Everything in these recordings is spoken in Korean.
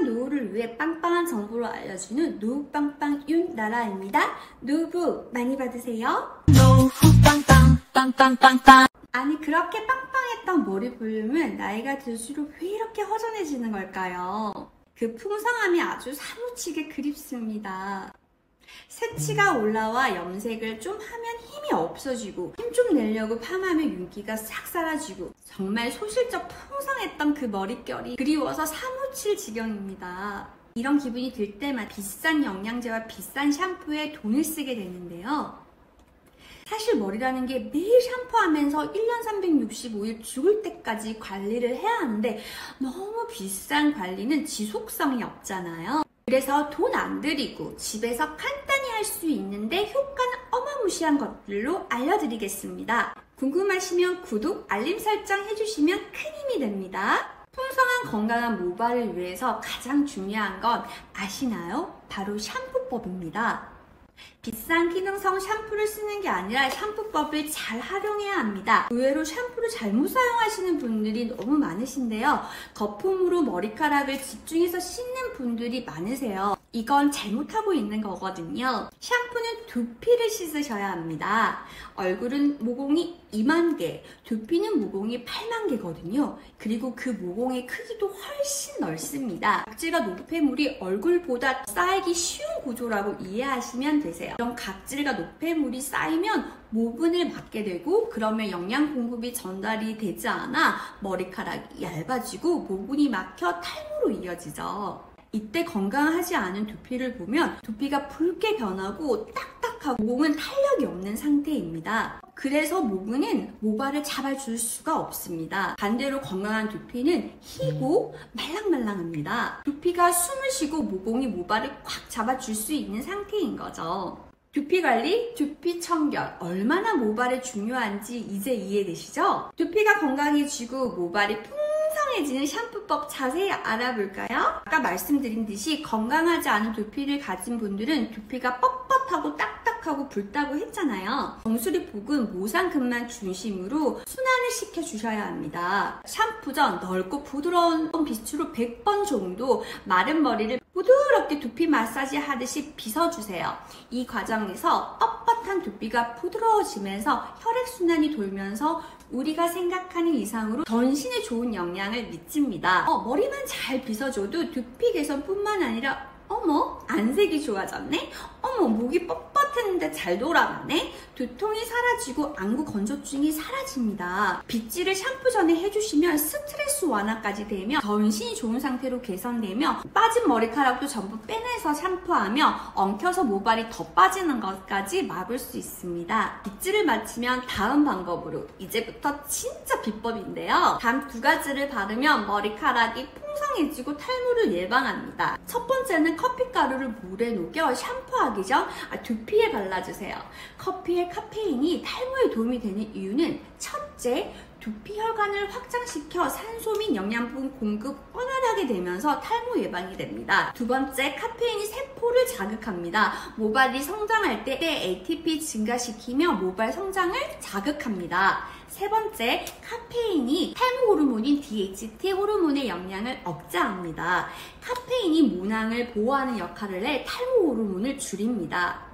건강한 노후를 위해 빵빵한 정보를 알려주는 노후 빵빵 윤나라입니다. 노후 복 많이 받으세요. 노후 빵빵 빵빵빵빵. 아니 그렇게 빵빵했던 머리 볼륨은 나이가 들수록 왜 이렇게 허전해지는 걸까요? 그 풍성함이 아주 사무치게 그립습니다. 새치가 올라와 염색을 좀 하면 힘이 없어지고 힘 좀 내려고 팜하면 윤기가 싹 사라지고 정말 소실적 풍성했던 그 머릿결이 그리워서 사무칠 지경입니다. 이런 기분이 들 때마다 비싼 영양제와 비싼 샴푸에 돈을 쓰게 되는데요. 사실 머리라는 게 매일 샴푸하면서 1년 365일 죽을 때까지 관리를 해야 하는데 너무 비싼 관리는 지속성이 없잖아요. 그래서 돈 안 들이고 집에서 간단히 할 수 있는데 효과는 어마무시한 것들로 알려드리겠습니다. 궁금하시면 구독, 알림 설정 해주시면 큰 힘이 됩니다. 풍성한 건강한 모발을 위해서 가장 중요한 건 아시나요? 바로 샴푸법입니다. 비싼 기능성 샴푸를 쓰는 게 아니라 샴푸법을 잘 활용해야 합니다. 의외로 샴푸를 잘못 사용하시는 분들이 너무 많으신데요. 거품으로 머리카락을 집중해서 씻는 분들이 많으세요. 이건 잘못하고 있는 거거든요. 샴푸는 두피를 씻으셔야 합니다. 얼굴은 모공이 2만 개, 두피는 모공이 8만 개거든요. 그리고 그 모공의 크기도 훨씬 넓습니다. 각질과 노폐물이 얼굴보다 쌓이기 쉬운 구조라고 이해하시면 되세요. 이런 각질과 노폐물이 쌓이면 모근을 맞게 되고 그러면 영양 공급이 전달이 되지 않아 머리카락이 얇아지고 모근이 막혀 탈모로 이어지죠. 이때 건강하지 않은 두피를 보면 두피가 붉게 변하고 딱딱하고 모공은 탄력이 없는 상태입니다. 그래서 모근은 모발을 잡아줄 수가 없습니다. 반대로 건강한 두피는 희고 말랑말랑합니다. 두피가 숨을 쉬고 모공이 모발을 꽉 잡아줄 수 있는 상태인 거죠. 두피 관리, 두피 청결, 얼마나 모발에 중요한지 이제 이해되시죠? 두피가 건강해지고 모발이 풍성해지는 샴푸법 자세히 알아볼까요? 아까 말씀드린 듯이 건강하지 않은 두피를 가진 분들은 두피가 뻣뻣하고 딱딱하고 붉다고 했잖아요. 정수리 부근 모상근만 중심으로 순환을 시켜주셔야 합니다. 샴푸 전 넓고 부드러운 빗으로 100번 정도 마른 머리를 부드럽게 두피 마사지 하듯이 빗어주세요. 이 과정에서 뻣뻣한 두피가 부드러워지면서 혈액순환이 돌면서 우리가 생각하는 이상으로 전신에 좋은 영향을 미칩니다. 머리만 잘 빗어줘도 두피 개선뿐만 아니라 어머 안색이 좋아졌네? 어머 목이 뻣뻣했는데 잘 돌아가네? 두통이 사라지고 안구 건조증이 사라집니다. 빗질을 샴푸 전에 해주시면 스트레스 완화까지 되며 전신이 좋은 상태로 개선되며 빠진 머리카락도 전부 빼내서 샴푸하며 엉켜서 모발이 더 빠지는 것까지 막을 수 있습니다. 빗질을 마치면 다음 방법으로 이제부터 진짜 비법인데요. 단 2가지를 바르면 머리카락이 풍성해지고 탈모를 예방합니다. 첫 번째는 커피가루를 물에 녹여 샴푸하기 전 두피에 발라주세요. 커피의 카페인이 탈모에 도움이 되는 이유는 첫째, 두피 혈관을 확장시켜 산소 및 영양분 공급 원활하게 되면서 탈모 예방이 됩니다. 두 번째, 카페인이 세포를 자극합니다. 모발이 성장할 때 ATP 증가시키며 모발 성장을 자극합니다. 세 번째, 카페인이 탈모 호르몬인 DHT 호르몬의 영향을 억제합니다. 카페인이 모낭을 보호하는 역할을 해 탈모 호르몬을 줄입니다.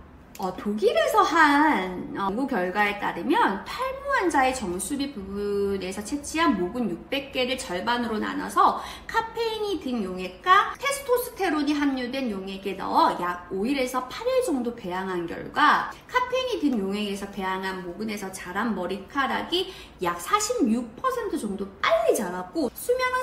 독일에서 한 연구 결과에 따르면 탈모 환자의 정수리 부분에서 채취한 모근 600개를 절반으로 나눠서 카페인이 든 용액과 테스토스테론이 함유된 용액에 넣어 약 5일에서 8일 정도 배양한 결과 카페인이 든 용액에서 배양한 모근에서 자란 머리카락이 약 46% 정도 빨리 자랐고 수명은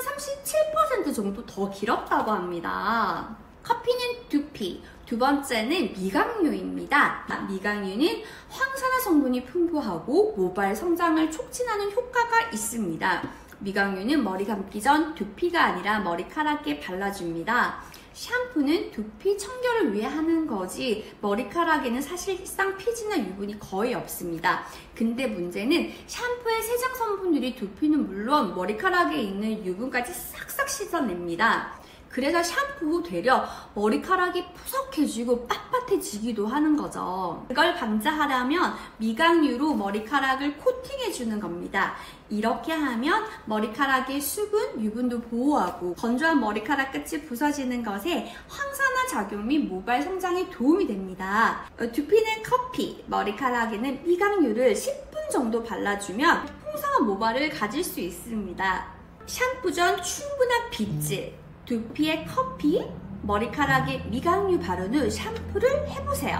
37% 정도 더 길었다고 합니다. 커피는 두피, 두 번째는 미강유입니다. 미강유는 황산화 성분이 풍부하고 모발 성장을 촉진하는 효과가 있습니다. 미강유는 머리 감기 전 두피가 아니라 머리카락에 발라줍니다. 샴푸는 두피 청결을 위해 하는 거지 머리카락에는 사실상 피지나 유분이 거의 없습니다. 근데 문제는 샴푸의 세정 성분들이 두피는 물론 머리카락에 있는 유분까지 싹싹 씻어냅니다. 그래서 샴푸 후 되려 머리카락이 푸석해지고 빳빳해지기도 하는 거죠. 그걸 방지하려면 미강유로 머리카락을 코팅해주는 겁니다. 이렇게 하면 머리카락의 수분, 유분도 보호하고 건조한 머리카락 끝이 부서지는 것에 항산화 작용 및 모발 성장에 도움이 됩니다. 두피는 커피, 머리카락에는 미강유를 10분 정도 발라주면 풍성한 모발을 가질 수 있습니다. 샴푸 전 충분한 빗질, 두피에 커피, 머리카락에 미강유 바른 후 샴푸를 해보세요.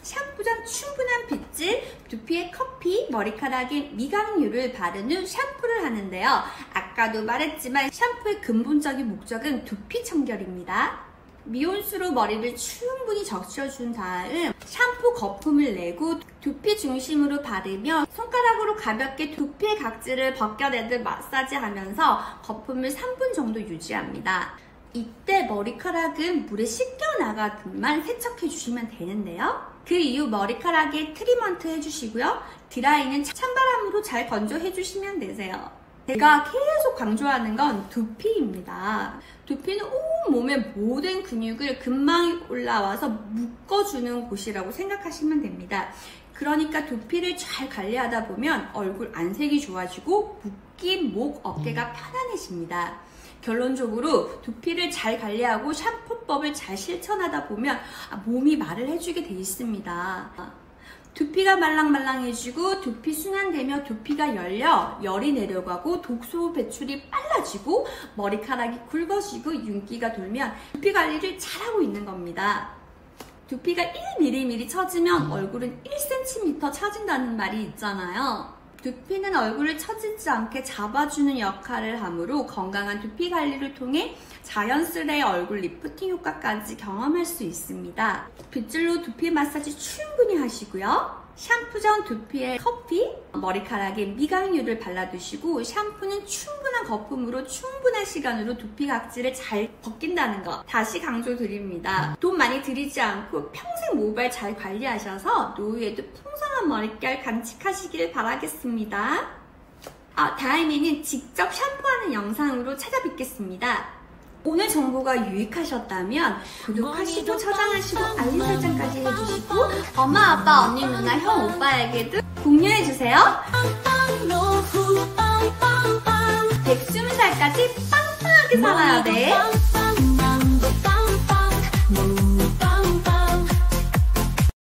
샴푸 전 충분한 빗질, 두피에 커피, 머리카락에 미강유를 바른 후 샴푸를 하는데요. 아까도 말했지만 샴푸의 근본적인 목적은 두피 청결입니다. 미온수로 머리를 충분히 적셔준 다음 샴푸 거품을 내고 두피 중심으로 바르며 손가락으로 가볍게 두피의 각질을 벗겨내듯 마사지하면서 거품을 3분 정도 유지합니다. 이때 머리카락은 물에 씻겨나가듯만 세척해 주시면 되는데요. 그 이후 머리카락에 트리먼트 해주시고요. 드라이는 찬바람으로 잘 건조해 주시면 되세요. 제가 계속 강조하는 건 두피입니다. 두피는 온 몸의 모든 근육을 근막이 올라와서 묶어주는 곳이라고 생각하시면 됩니다. 그러니까 두피를 잘 관리하다 보면 얼굴 안색이 좋아지고 붓기, 목, 어깨가 편안해집니다. 결론적으로 두피를 잘 관리하고 샴푸법을 잘 실천하다 보면 몸이 말을 해주게 돼 있습니다. 두피가 말랑말랑해지고 두피 순환되며 두피가 열려 열이 내려가고 독소 배출이 빨라지고 머리카락이 굵어지고 윤기가 돌면 두피 관리를 잘하고 있는 겁니다. 두피가 1mm 처지면 얼굴은 1cm 처진다는 말이 있잖아요. 두피는 얼굴을 처지지 않게 잡아주는 역할을 하므로 건강한 두피 관리를 통해 자연스레 얼굴 리프팅 효과까지 경험할 수 있습니다. 빗질로 두피 마사지 충분히 하시고요. 샴푸 전 두피에 커피, 머리카락에 미강유를 발라두시고 샴푸는 충분한 거품으로 충분한 시간으로 두피 각질을 잘 벗긴다는 거 다시 강조드립니다. 돈 많이 들이지 않고 평생 모발 잘 관리하셔서 노후에도 풍성한 머릿결 간직하시길 바라겠습니다. 다음에는 직접 샴푸하는 영상으로 찾아뵙겠습니다. 오늘 정보가 유익하셨다면 구독하시고 저장하시고 알림 설정까지 해주시고 엄마, 아빠, 언니, 누나, 형, 오빠에게도 공유해주세요. 120살까지 빵빵하게 살아야 돼.